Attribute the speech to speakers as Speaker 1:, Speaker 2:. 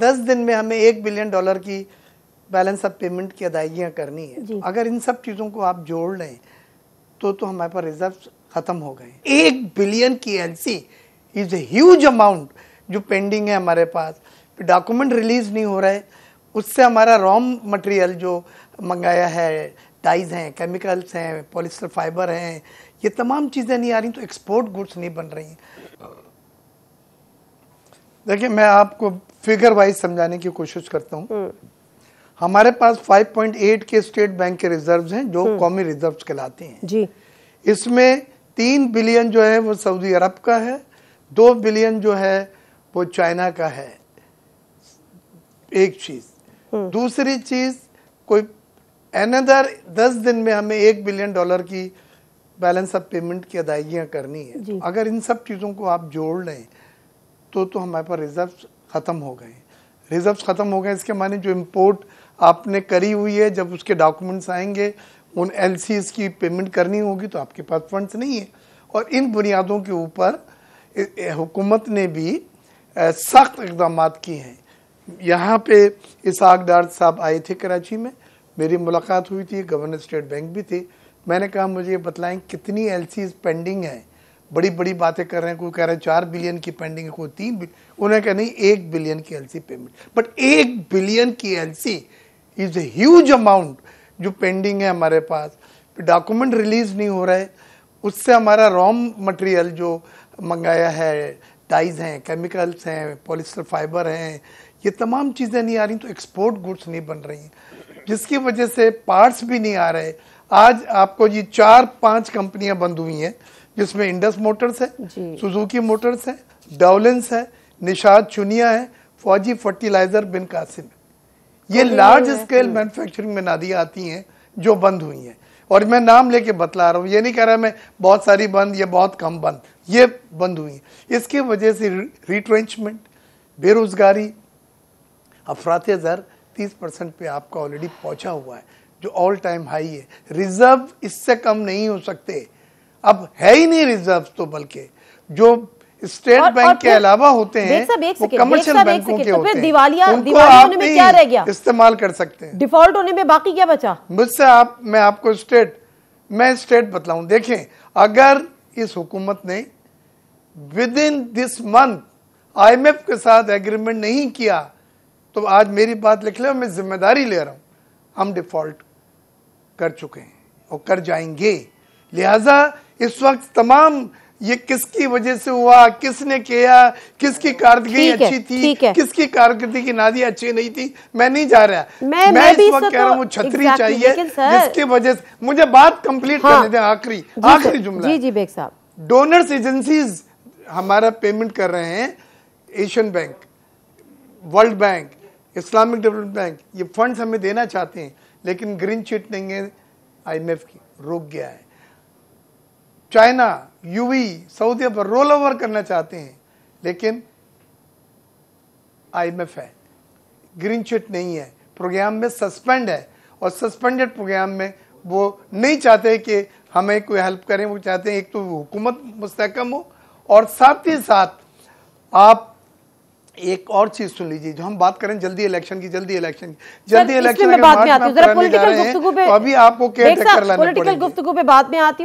Speaker 1: 10 दिन में हमें $1 बिलियन की बैलेंस ऑफ पेमेंट की अदायगियाँ करनी है। अगर इन सब चीज़ों को आप जोड़ लें तो हमारे पास रिजर्व खत्म हो गए। 1 बिलियन की LC is a huge amount जो पेंडिंग है हमारे पास। डॉक्यूमेंट रिलीज नहीं हो रहा है, उससे हमारा रॉ मटेरियल जो मंगाया है, डाइज हैं, केमिकल्स हैं, पॉलिस्टर फाइबर हैं, ये तमाम चीज़ें नहीं आ रही तो एक्सपोर्ट गुड्स नहीं बन रही हैं। देखिए मैं आपको फिगर वाइज समझाने की कोशिश करता हूँ। हमारे पास 5.8 के स्टेट बैंक के रिजर्व्स हैं जो कौमी रिजर्व्स कहलाते हैं जी। इसमें 3 बिलियन जो है वो सऊदी अरब का है, 2 बिलियन जो है वो चाइना का है। एक चीज, दूसरी चीज कोई अनदर 10 दिन में हमें $1 बिलियन की बैलेंस ऑफ पेमेंट की अदायगियाँ करनी है। अगर इन सब चीज़ों को आप जोड़ लें तो हमारे पास रिजर्व्स ख़त्म हो गए। रिजर्व्स ख़त्म हो गए इसके माने जो इंपोर्ट आपने करी हुई है, जब उसके डॉक्यूमेंट्स आएंगे, उन एलसीज की पेमेंट करनी होगी तो आपके पास फंड्स नहीं है। और इन बुनियादों के ऊपर हुकूमत ने भी सख्त इक़दाम किए हैं। यहाँ पे इसाक डार साहब आए थे कराची में, मेरी मुलाकात हुई थी, गवर्नर स्टेट बैंक भी थे। मैंने कहा मुझे ये बतलाएं कितनी एलसीज पेंडिंग है। बड़ी बड़ी बातें कर रहे हैं, कोई कह रहा है 4 बिलियन की पेंडिंग है, कोई 3 बिलियन, उन्होंने कहा नहीं 1 बिलियन की एलसी पेमेंट। बट 1 बिलियन की LC is a huge amount जो पेंडिंग है हमारे पास। डॉक्यूमेंट रिलीज नहीं हो रहा है, उससे हमारा रॉ मटेरियल जो मंगाया है, डाइज हैं, केमिकल्स हैं, पॉलिस्टर फाइबर हैं, ये तमाम चीज़ें नहीं आ रही तो एक्सपोर्ट गुड्स नहीं बन रही हैं, जिसकी वजह से पार्ट्स भी नहीं आ रहे। आज आपको ये 4-5 कंपनियां बंद हुई हैं, जिसमें इंडस मोटर्स है, सुजुकी मोटर्स है, डाउलेंस है, निशाद चुनिया है, फौजी फर्टिलाइजर बिन कासिम है। ये लार्ज स्केल मैन्युफैक्चरिंग में नादियाँ आती हैं जो बंद हुई हैं। और मैं नाम लेके बतला रहा हूँ, ये नहीं कह रहा मैं बहुत सारी बंद या बहुत कम बंद, ये बंद हुई हैं। इसकी वजह से रिट्रेंचमेंट, बेरोजगारी, अफरात ज़र 30% पे आपका ऑलरेडी पहुंचा हुआ है, जो ऑल टाइम हाई है। रिजर्व इससे कम नहीं हो सकते, अब है ही नहीं रिजर्व तो, बल्कि जो स्टेट बैंक के अलावा होते हैं वो कमर्शियल बैंकों के होते हैं, दिवालिया होने में क्या रह गया, इस्तेमाल कर सकते हैं।
Speaker 2: डिफॉल्ट होने में बाकी क्या बचा
Speaker 1: मुझसे? मैं आपको स्टेट बतलाऊं। देखें, अगर इस हुकूमत ने with in this month IMF के साथ एग्रीमेंट नहीं किया तो आज मेरी बात लिख ले, मैं जिम्मेदारी ले रहा हूं, हम डिफॉल्ट कर चुके हैं और कर जाएंगे। लिहाजा इस वक्त तमाम ये किसकी वजह से हुआ, किसने किया, किसकी कारकर्दगी अच्छी थी, किसकी कारकर्दगी नादी अच्छी नहीं थी, मैं नहीं जा रहा। मैं इस वक्त कह रहा हूँ छतरी चाहिए, जिसकी वजह से मुझे बात कंप्लीट करने दें। आखिरी जुमला।
Speaker 2: जी बेग साहब,
Speaker 1: डोनर्स एजेंसीज हमारा पेमेंट कर रहे हैं, Asian bank, world bank, Islamic development bank, ये फंड्स हमें देना चाहते हैं, लेकिन ग्रीन चिट नहीं है IMF की, रुक गया है। चाइना, UAE, सऊदी अरब रोल ओवर करना चाहते हैं, लेकिन IMF है, ग्रीन चिट नहीं है, प्रोग्राम में सस्पेंड है। और सस्पेंडेड प्रोग्राम में वो नहीं चाहते कि हमें कोई हेल्प करें, वो चाहते हैं एक तो हुकूमत मुस्तहकम हो, और साथ ही साथ आप एक और चीज सुन लीजिए, जो हम बात करें जल्दी इलेक्शन की, जल्दी इलेक्शन
Speaker 2: में बात में आती है,
Speaker 1: तो अभी आपको केयर टेकर लाना पड़ेगा।
Speaker 2: पॉलिटिकल गुफ्तगू पे बात में आती है।